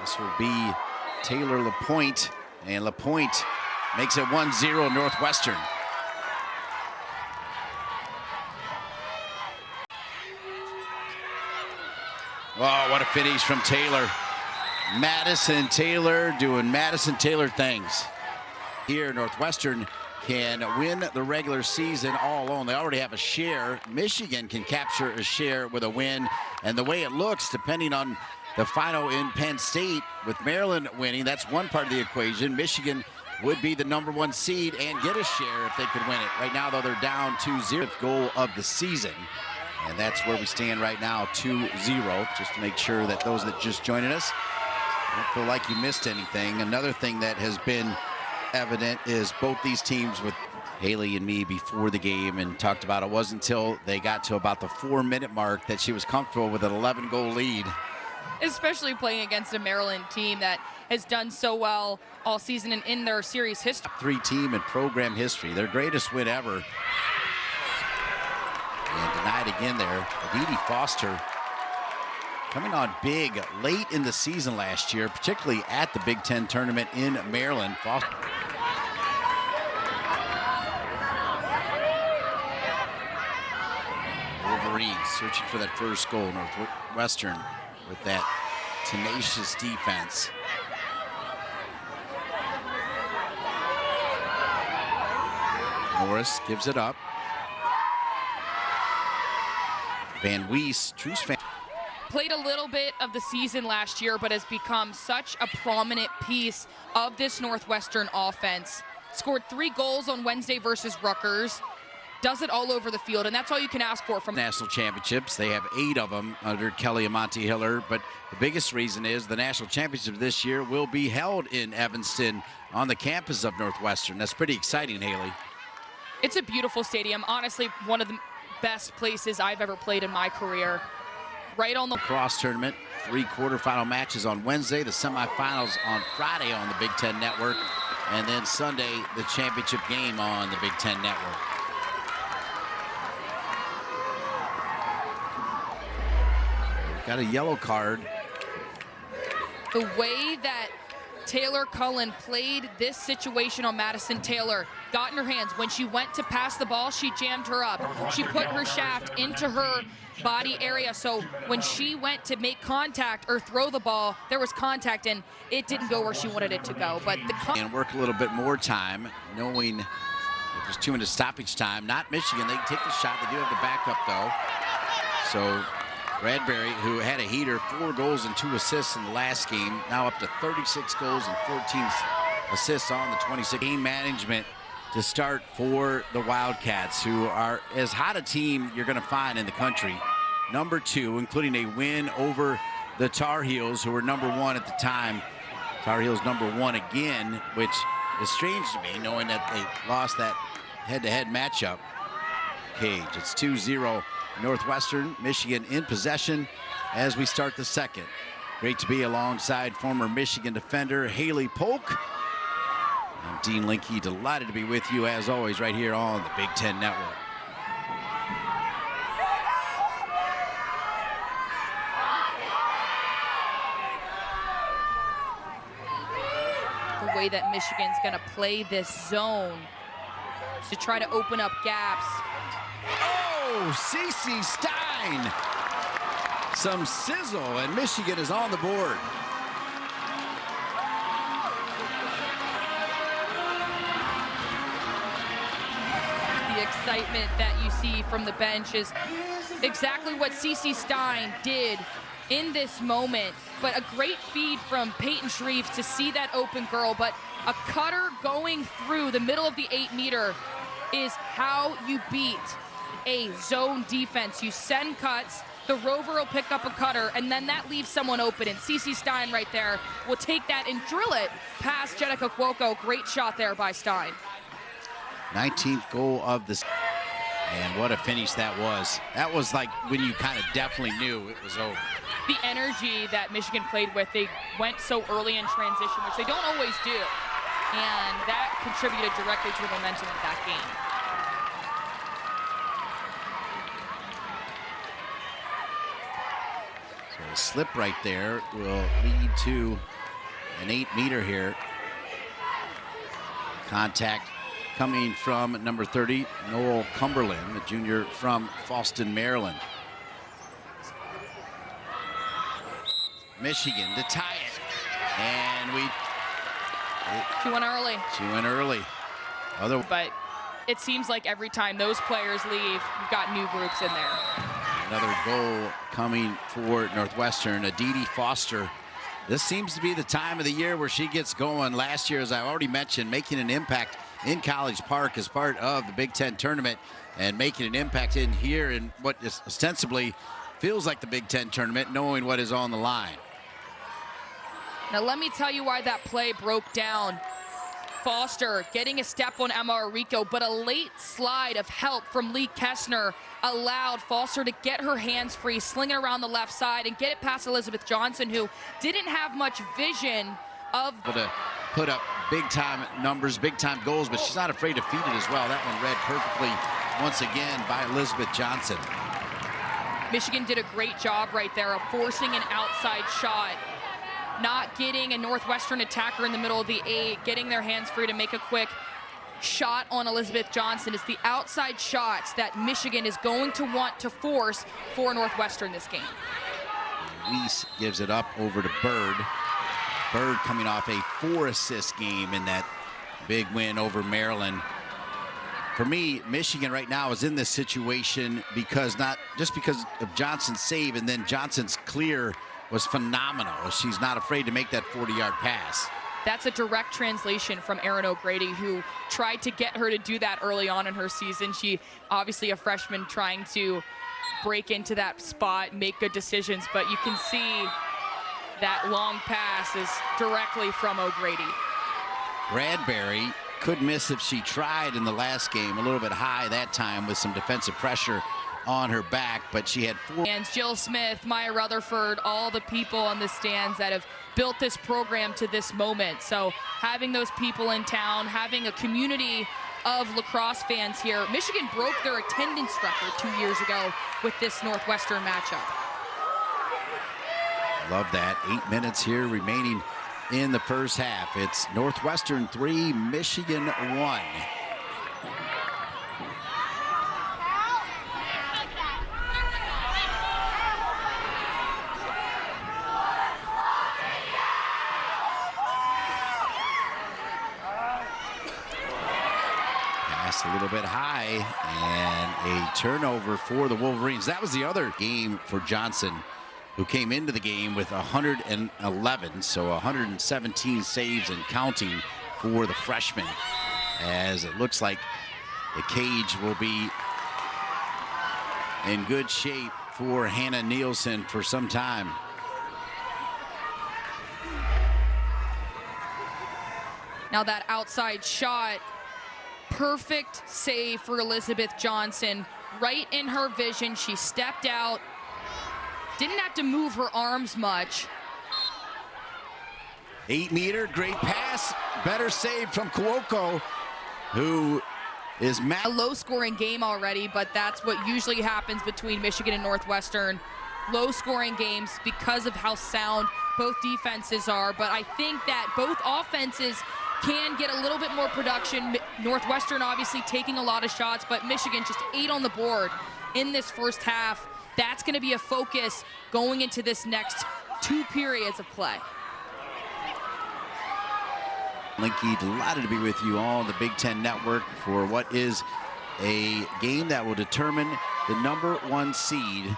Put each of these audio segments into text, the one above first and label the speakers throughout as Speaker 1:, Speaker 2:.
Speaker 1: This will be Taylor LaPointe, and LaPointe makes it 1-0 Northwestern. Oh, what a finish from Taylor. Madison Taylor doing Madison Taylor things. Here, Northwestern can win the regular season all alone. They already have a share. Michigan can capture a share with a win. And the way it looks, depending on the final in Penn State, with Maryland winning, that's one part of the equation. Michigan would be the #1 seed and get a share if they could win it. Right now, though, they're down 2-0. Goal of the season. And that's where we stand right now, 2-0, just to make sure that those that just joined us don't feel like you missed anything. Another thing that has been evident is both these teams, with Haley and me before the game, and talked about it wasn't until they got to about the 4-minute mark that she was comfortable with an 11-goal lead.
Speaker 2: Especially playing against a Maryland team that has done so well all season and in their series history.
Speaker 1: 3 team in program history, their greatest win ever. And denied again there. Aditi Foster coming on big late in the season last year, particularly at the Big Ten tournament in Maryland. Foster. Wolverines searching for that first goal. Northwestern with that tenacious defense. Norris gives it up. Van Wees, Truce fan.
Speaker 2: Played a little bit of the season last year, but has become such a prominent piece of this Northwestern offense. Scored 3 goals on Wednesday versus Rutgers. Does it all over the field, and that's all you can ask for from
Speaker 1: national championships. They have 8 of them under Kelly and Monty Hiller, but the biggest reason is the national championship this year will be held in Evanston on the campus of Northwestern. That's pretty exciting, Haley.
Speaker 2: It's a beautiful stadium. Honestly, one of the best places I've ever played in my career. Right on the
Speaker 1: Lacrosse tournament, 3 quarterfinal matches on Wednesday, the semifinals on Friday on the Big Ten Network, and then Sunday, the championship game on the Big Ten Network. Got a yellow card.
Speaker 2: The way that Taylor Cullen played this situation on Madison Taylor, got in her hands. When she went to pass the ball, she jammed her up. She put her shaft into her body area, so when she went to make contact or throw the ball, there was contact and it didn't go where she wanted it to go. But
Speaker 1: and work a little bit more time, knowing if there's 2 minutes stoppage time. Not Michigan, they can take the shot. They do have the backup though. So Bradbury, who had a heater, 4 goals and 2 assists in the last game, now up to 36 goals and 14 assists on the 26. Game management to start for the Wildcats, who are as hot a team you're going to find in the country. #2, including a win over the Tar Heels, who were #1 at the time. Tar Heels #1 again, which is strange to me, knowing that they lost that head-to-head matchup. Cage, it's 2-0. Northwestern, Michigan in possession as we start the second. Great to be alongside former Michigan defender Haley Polk. I'm Dean Linke, delighted to be with you as always right here on the Big Ten Network.
Speaker 2: the way that Michigan's going to play this zone to try to open up gaps.
Speaker 1: Oh, CC Stein. Some sizzle, and Michigan is on the board.
Speaker 2: The excitement that you see from the bench is exactly what CC Stein did in this moment. But a great feed from Peyton Shreve to see that open girl, but a cutter going through the middle of the 8-meter is how you beat a zone defense. You send cuts, the rover will pick up a cutter, and then that leaves someone open, and CC Stein right there will take that and drill it past Jenica Cuoco. Great shot there by Stein.
Speaker 1: 19th goal of this, and what a finish that was. That was like when you kind of definitely knew it was over.
Speaker 2: The energy that Michigan played with, they went so early in transition, which they don't always do, and that contributed directly to the momentum of that game.
Speaker 1: So slip right there will lead to an 8-meter here. Contact coming from number 30, Noel Cumberland, the junior from Fallston, Maryland. Michigan to tie it. And
Speaker 2: she went early.
Speaker 1: She went early.
Speaker 2: But it seems like every time those players leave, you've got new groups in there.
Speaker 1: Another goal coming for Northwestern. Aditi Foster. This seems to be the time of the year where she gets going. Last year, as I already mentioned, making an impact in College Park as part of the Big Ten tournament and making an impact in here in what is ostensibly feels like the Big Ten tournament, knowing what is on the line.
Speaker 2: Now let me tell you why that play broke down. Foster getting a step on Emma Arrico, but a late slide of help from Lee Kessner allowed Foster to get her hands free, sling it around the left side and get it past Elizabeth Johnson, who didn't have much vision of
Speaker 1: to put up big-time numbers, big-time goals, but she's not afraid to feed it as well. That one read perfectly once again by Elizabeth Johnson.
Speaker 2: Michigan did a great job right there of forcing an outside shot, not getting a Northwestern attacker in the middle of the 8, getting their hands free to make a quick shot on Elizabeth Johnson. It's the outside shots that Michigan is going to want to force for Northwestern this game.
Speaker 1: Weiss gives it up over to Bird. Bird coming off a 4-assist game in that big win over Maryland. For me, Michigan right now is in this situation because not just because of Johnson's save, and then Johnson's clear was phenomenal. She's not afraid to make that 40-yard pass.
Speaker 2: That's a direct translation from Erin O'Grady, who tried to get her to do that early on in her season. She obviously a freshman trying to break into that spot, make good decisions, but you can see that long pass is directly from O'Grady.
Speaker 1: Bradbury could miss if she tried in the last game, a little bit high that time with some defensive pressure on her back, but she had 4.
Speaker 2: And Jill Smith, Maya Rutherford, all the people on the stands that have built this program to this moment. So having those people in town, having a community of lacrosse fans here. Michigan broke their attendance record 2 years ago with this Northwestern matchup.
Speaker 1: Love that. 8 minutes here remaining in the first half. It's Northwestern 3, Michigan 1. Pass a little bit high, and a turnover for the Wolverines. That was the other game for Johnson, who came into the game with 111, so 117 saves and counting for the freshman, as it looks like the cage will be in good shape for Hannah Nielsen for some time.
Speaker 2: Now that outside shot, perfect save for Elizabeth Johnson, right in her vision. She stepped out, didn't have to move her arms much.
Speaker 1: 8-meter, great pass, better save from Cuoco, who is
Speaker 2: a low-scoring game already, but that's what usually happens between Michigan and Northwestern. Low-scoring games because of how sound both defenses are, but I think that both offenses can get a little bit more production. Northwestern obviously taking a lot of shots, but Michigan just 8 on the board in this first half. That's going to be a focus going into this next 2 periods of play.
Speaker 1: Linky, delighted to be with you all on the Big Ten Network for what is a game that will determine the #1 seed.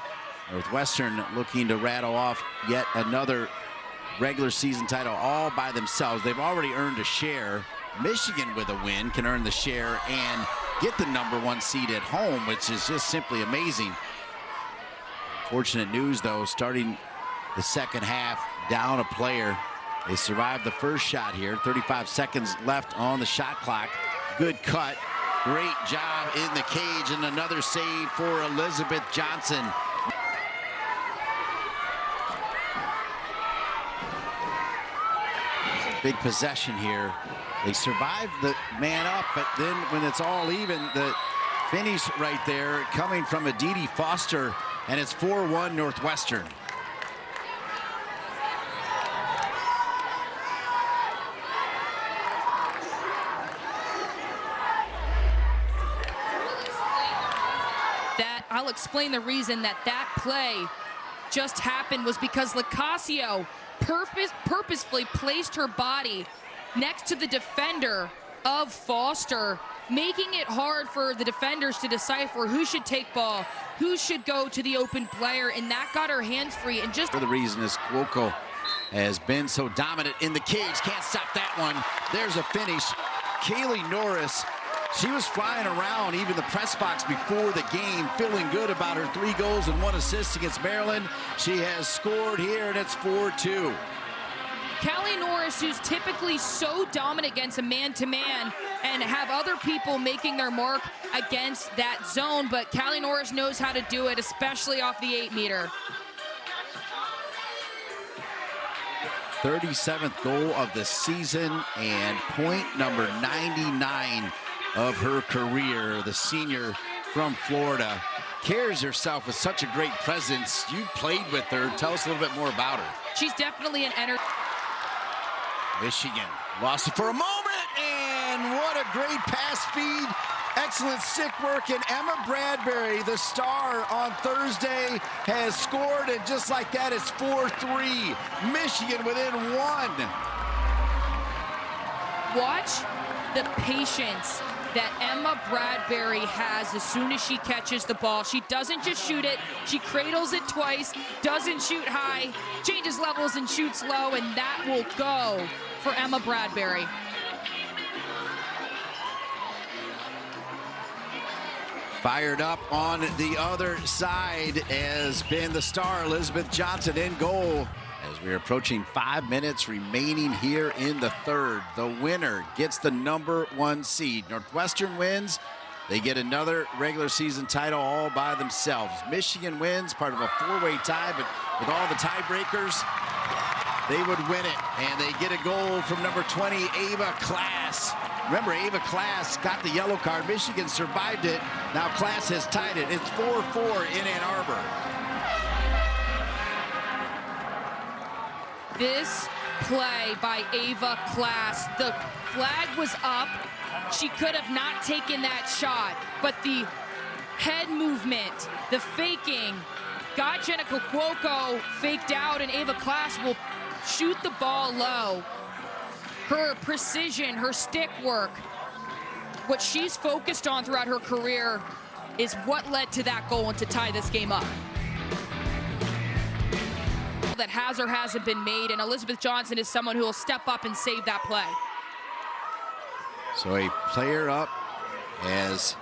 Speaker 1: Northwestern looking to rattle off yet another regular season title all by themselves. They've already earned a share. Michigan with a win can earn the share and get the #1 seed at home, which is just simply amazing. Fortunate news, though, starting the second half, down a player. They survived the first shot here. 35 seconds left on the shot clock. Good cut. Great job in the cage, and another save for Elizabeth Johnson. Big possession here. They survived the man up, but then when it's all even, the finish right there coming from Aditi Foster, and it's 4-1 Northwestern.
Speaker 2: I'll explain the reason that play just happened was because Lacrosse purposefully placed her body next to the defender of Foster, making it hard for the defenders to decipher who should take ball, who should go to the open player, and that got her hands free. And just
Speaker 1: for the reason is Cuoco has been so dominant in the cage. Can't stop that one. There's a finish. Kaylee Norris, she was flying around even the press box before the game, feeling good about her 3 goals and 1 assist against Maryland. She has scored here, and it's 4-2.
Speaker 2: Callie Norris, who's typically so dominant against a man-to-man and have other people making their mark against that zone, but Callie Norris knows how to do it, especially off the 8-meter.
Speaker 1: 37th goal of the season and point number 99 of her career. The senior from Florida carries herself with such a great presence. You played with her. Tell us a little bit more about her.
Speaker 2: She's definitely an energy.
Speaker 1: Michigan lost it for a moment, and what a great pass feed. Excellent stick work, and Emma Bradbury, the star on Thursday, has scored, and just like that, it's 4-3. Michigan within 1.
Speaker 2: Watch the patience that Emma Bradbury has as soon as she catches the ball. She doesn't just shoot it, she cradles it twice, doesn't shoot high, changes levels and shoots low, and that will go for Emma Bradbury.
Speaker 1: Fired up on the other side has been the star, Elizabeth Johnson, in goal. As we're approaching 5 minutes remaining here in the third, the winner gets the #1 seed. Northwestern wins, they get another regular season title all by themselves. Michigan wins, part of a 4-way tie, but with all the tiebreakers, they would win it. And they get a goal from number 20, Ava Class. Remember, Ava Class got the yellow card. Michigan survived it. Now Class has tied it. It's 4-4 in Ann Arbor.
Speaker 2: This play by Ava Class, the flag was up. She could have not taken that shot, but the head movement, the faking, got Jenica Cuoco faked out, and Ava Class will shoot the ball low. Her precision, her stick work, what she's focused on throughout her career is what led to that goal and to tie this game up. That has or hasn't been made, and Elizabeth Johnson is someone who will step up and save that play.
Speaker 1: So a player up as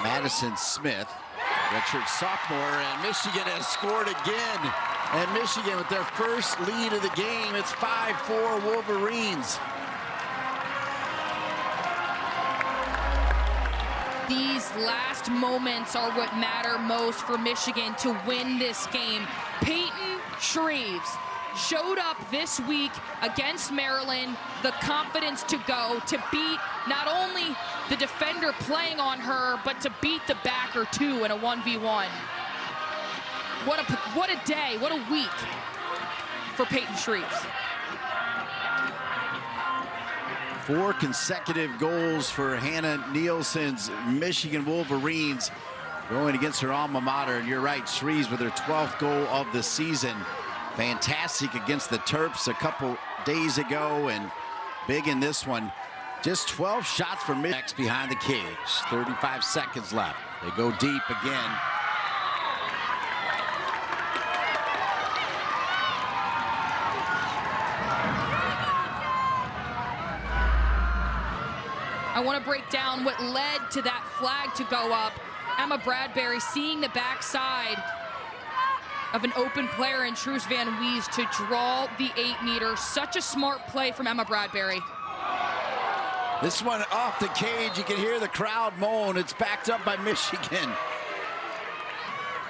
Speaker 1: Madison Smith, redshirt sophomore, and Michigan has scored again. And Michigan with their first lead of the game. It's 5-4 Wolverines.
Speaker 2: These last moments are what matter most for Michigan to win this game. Peyton Shreves showed up this week against Maryland, the confidence to go, to beat not only the defender playing on her, but to beat the backer too in a 1v1. What a day, what a week for Peyton Shreves.
Speaker 1: 4 consecutive goals for Hannah Nielsen's Michigan Wolverines going against her alma mater. And you're right, Shreves with her 12th goal of the season. Fantastic against the Terps a couple days ago, and big in this one. Just 12 shots for Michigan behind the cage. 35 seconds left. They go deep again.
Speaker 2: I want to break down what led to that flag to go up. Emma Bradbury seeing the backside of an open player in Truce Van Wees to draw the 8-meter. Such a smart play from Emma Bradbury.
Speaker 1: This one off the cage, you can hear the crowd moan. It's backed up by Michigan.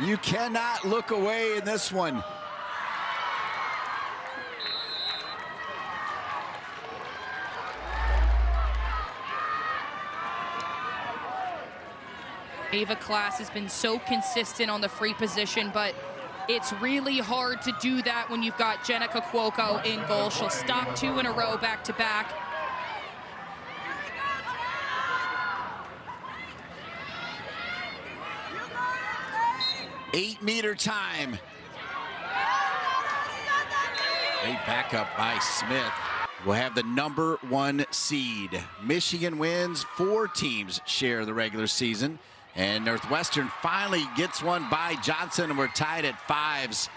Speaker 1: You cannot look away in this one.
Speaker 2: Ava Class has been so consistent on the free position, but it's really hard to do that when you've got Jenica Cuoco in goal. She'll stop 2 in a row back-to-back.
Speaker 1: 8-meter time. Great backup by Smith. We'll have the #1 seed. Michigan wins. 4 teams share the regular season. And Northwestern finally gets one by Johnson, and we're tied at 5s.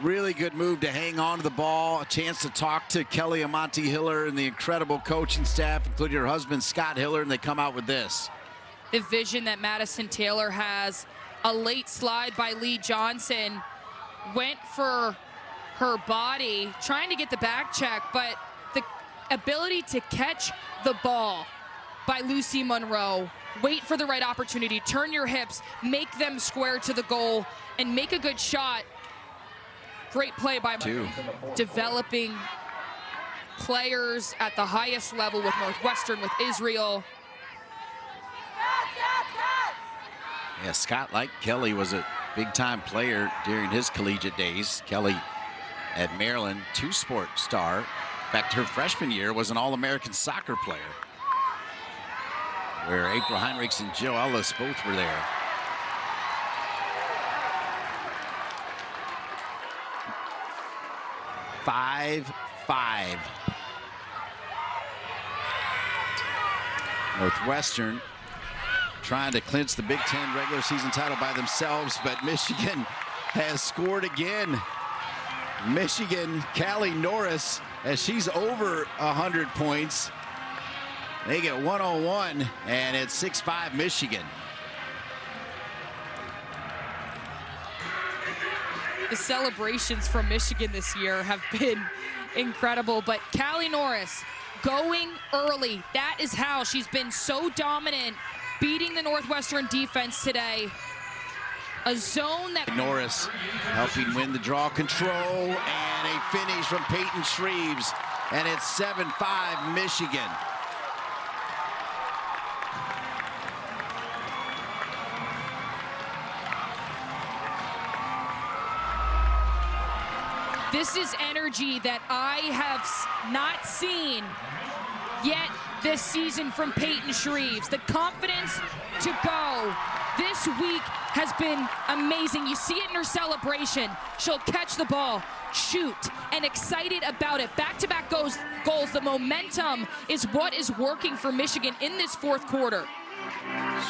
Speaker 1: Really good move to hang on to the ball. A chance to talk to Kelly Amonte Hiller and the incredible coaching staff, including her husband, Scott Hiller, and they come out with this.
Speaker 2: The vision that Madison Taylor has. A late slide by Lee Johnson. Went for her body, trying to get the back check, but the ability to catch the ball by Lucy Monroe. Wait for the right opportunity, turn your hips, make them square to the goal, and make a good shot. Great play by Monroe. Developing players at the highest level with Northwestern, with Israel.
Speaker 1: Yeah, Scott, like Kelly, was a big-time player during his collegiate days. Kelly at Maryland, 2-sport star. In fact, her freshman year was an All-American soccer player, where April Heinrichs and Jill Ellis both were there. Five. Northwestern trying to clinch the Big Ten regular season title by themselves, but Michigan has scored again. Michigan, Callie Norris, as she's over 100 points. They get 101, and it's 6-5 Michigan.
Speaker 2: The celebrations from Michigan this year have been incredible, but Callie Norris going early. That is how she's been so dominant, beating the Northwestern defense today. A zone that...
Speaker 1: Norris helping win the draw control, and a finish from Peyton Shreves, and it's 7-5 Michigan.
Speaker 2: This is energy that I have not seen yet this season from Peyton Shreves. The confidence to go this week has been amazing. You see it in her celebration. She'll catch the ball, shoot, and excited about it. Back-to-back goals. The momentum is what is working for Michigan in this fourth quarter.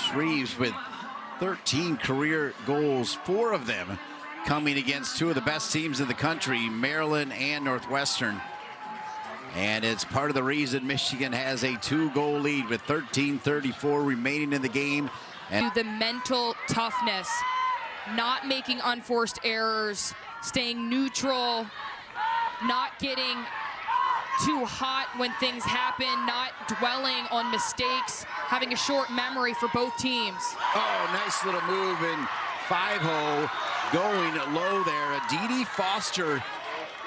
Speaker 1: Shreves with 13 career goals, 4 of them coming against 2 of the best teams in the country, Maryland and Northwestern. And it's part of the reason Michigan has a 2-goal lead with 13:34 remaining in the game. And
Speaker 2: the mental toughness, not making unforced errors, staying neutral, not getting too hot when things happen, not dwelling on mistakes, having a short memory for both teams.
Speaker 1: Oh, nice little move in 5-0, going low there. Aditi Foster,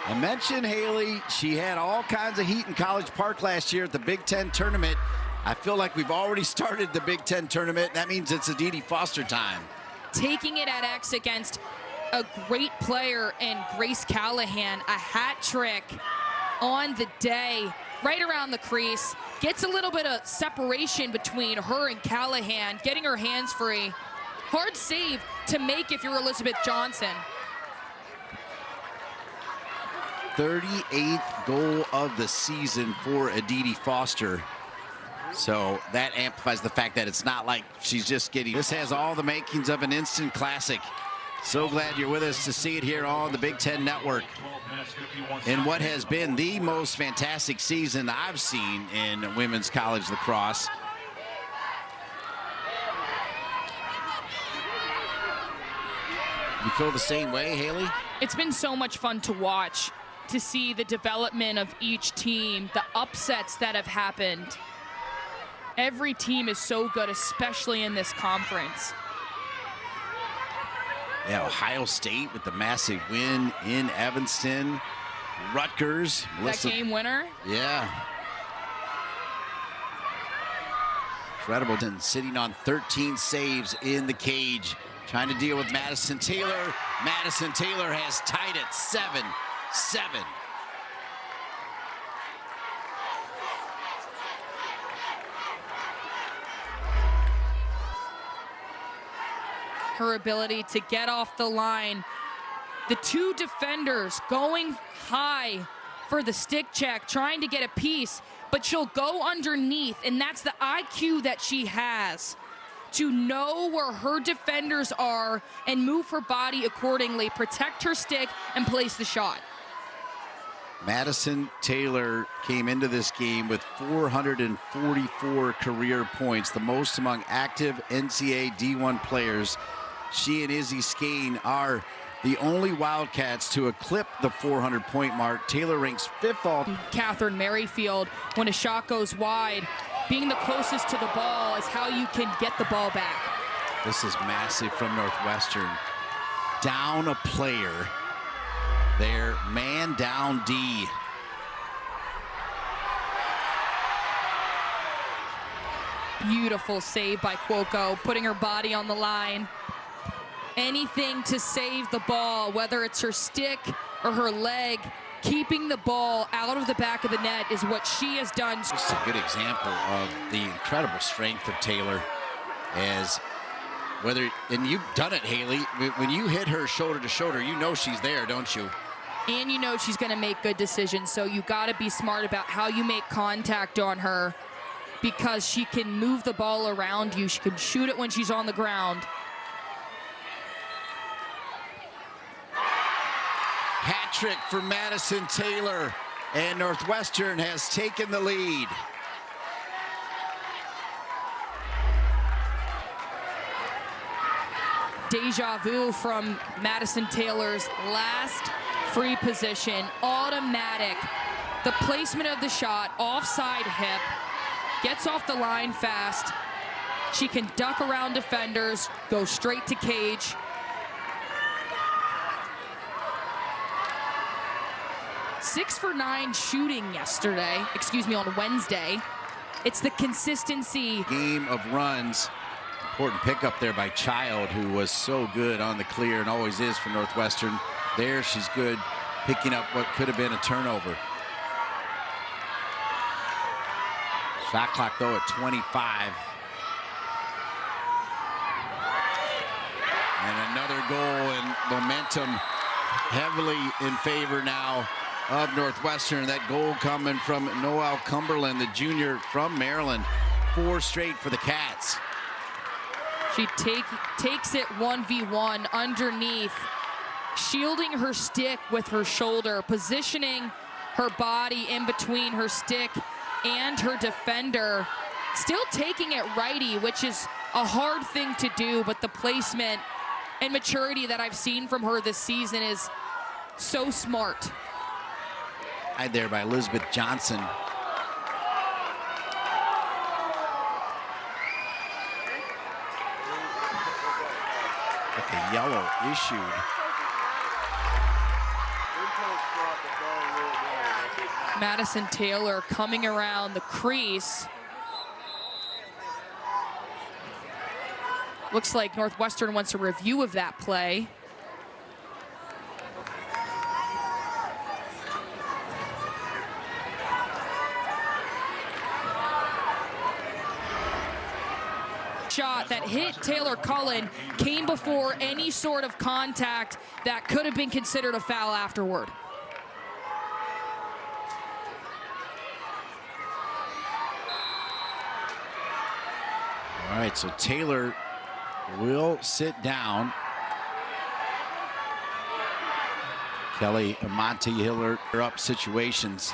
Speaker 1: I mentioned Haley. She had all kinds of heat in College Park last year at the Big Ten tournament. I feel like we've already started the Big Ten tournament. That means it's Aditi Foster time.
Speaker 2: Taking it at X against a great player in Grace Callahan, a hat trick on the day, right around the crease. Gets a little bit of separation between her and Callahan, getting her hands free. Hard save to make if you're Elizabeth Johnson.
Speaker 1: 38th goal of the season for Aditi Foster. So that amplifies the fact that it's not like she's just getting... This has all the makings of an instant classic. So glad you're with us to see it here on the Big Ten Network in what has been the most fantastic season I've seen in women's college lacrosse. You feel the same way, Haley?
Speaker 2: It's been so much fun to watch, to see the development of each team, the upsets that have happened. Every team is so good, especially in this conference.
Speaker 1: Yeah, Ohio State with the massive win in Evanston. Rutgers.
Speaker 2: That game winner?
Speaker 1: Yeah. Incredible. Sitting on 13 saves in the cage, trying to deal with Madison Taylor. Madison Taylor has tied it 7-7.
Speaker 2: her ability to get off the line. The two defenders going high for the stick check, trying to get a piece, but she'll go underneath, and that's the IQ that she has, to know where her defenders are and move her body accordingly, protect her stick, and place the shot.
Speaker 1: Madison Taylor came into this game with 444 career points, the most among active NCAA D1 players. She and Izzy Skane are the only Wildcats to eclipse the 400-point mark. Taylor ranks 5th all.
Speaker 2: Catherine Merrifield, when a shot goes wide, being the closest to the ball is how you can get the ball back.
Speaker 1: This is massive from Northwestern. Down a player. Their man down D.
Speaker 2: Beautiful save by Cuoco, putting her body on the line. Anything to save the ball, whether it's her stick or her leg, keeping the ball out of the back of the net is what she has done.
Speaker 1: Just a good example of the incredible strength of Taylor, as whether, and you've done it, Haley, when you hit her shoulder to shoulder, you know she's there, don't you?
Speaker 2: And you know she's gonna make good decisions, so you gotta be smart about how you make contact on her, because she can move the ball around you. She can shoot it when she's on the ground.
Speaker 1: Hat trick for Madison Taylor, and Northwestern has taken the lead.
Speaker 2: Deja vu from Madison Taylor's last free position, automatic. The placement of the shot, offside hip, gets off the line fast. She can duck around defenders, go straight to cage. Six for 9 shooting on Wednesday. It's the consistency.
Speaker 1: Game of runs. Important pickup there by Child, who was so good on the clear and always is for Northwestern. There she's good, picking up what could have been a turnover. Shot clock though at 25. And another goal, and momentum heavily in favor now of Northwestern. That goal coming from Noel Cumberland, the junior from Maryland. 4 straight for the Cats.
Speaker 2: She takes it 1v1 underneath, shielding her stick with her shoulder, positioning her body in between her stick and her defender. Still taking it righty, which is a hard thing to do, but the placement and maturity that I've seen from her this season is so smart.
Speaker 1: There by Elizabeth Johnson. With the yellow issued.
Speaker 2: Madison Taylor coming around the crease. Looks like Northwestern wants a review of that play. Shot that hit Taylor Cullen came before any sort of contact that could have been considered a foul afterward.
Speaker 1: All right, so Taylor will sit down. Kelly and Monte Hiller are up situations.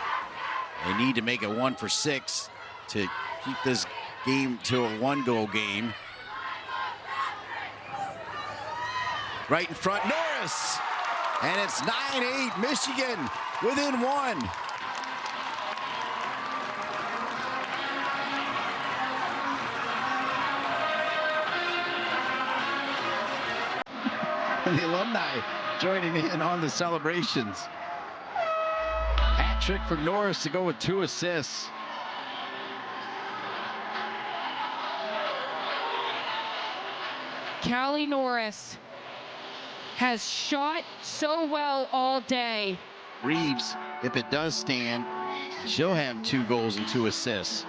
Speaker 1: They need to make it 1 for 6 to keep this game to a 1-goal game. Right in front, Norris. And it's 9-8, Michigan within 1. The alumni joining in on the celebrations. Hat trick for Norris to go with 2 assists.
Speaker 2: Callie Norris has shot so well all day.
Speaker 1: Reeves, if it does stand, she'll have 2 goals and 2 assists.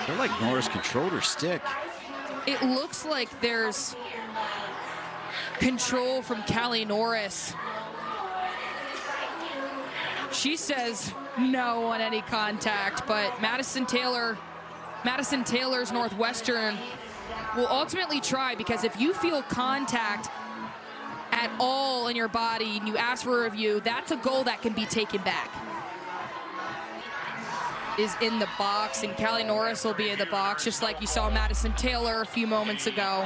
Speaker 1: feel like Norris controlled her stick.
Speaker 2: It looks like there's control from Callie Norris. She says no on any contact, but Madison Taylor's Northwestern will ultimately try, because if you feel contact at all in your body and you ask for a review, that's a goal that can be taken back. Is in the box, and Callie Norris will be in the box, just like you saw Madison Taylor a few moments ago.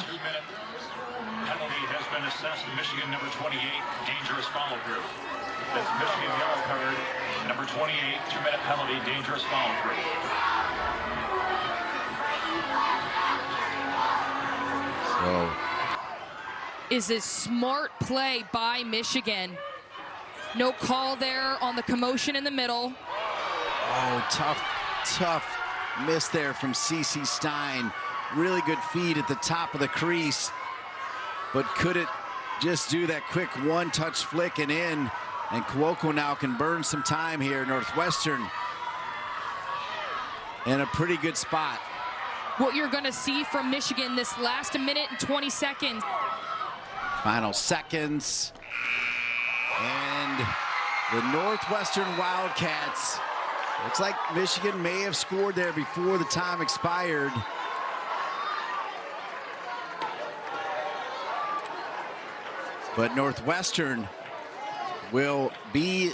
Speaker 3: Penalty has been assessed. Michigan number 28, dangerous follow through. That's Michigan yellow card, number 28, 2-minute penalty, dangerous follow through.
Speaker 1: So
Speaker 2: is a smart play by Michigan. No call there on the commotion in the middle.
Speaker 1: oh, tough miss there from CC Stein. Really good feed at the top of the crease, but couldn't just do that quick one-touch flick and in. And Cuoco now can burn some time here. Northwestern in a pretty good spot.
Speaker 2: What you're going to see from Michigan this last minute and 20 seconds.
Speaker 1: Final seconds. And the Northwestern Wildcats. Looks like Michigan may have scored there before the time expired. But Northwestern will be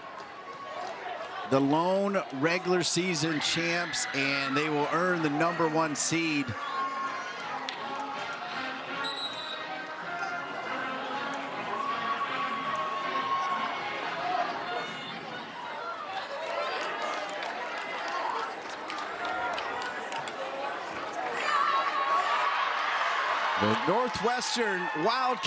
Speaker 1: the lone regular season champs, and they will earn the #1 seed. The Northwestern Wildcats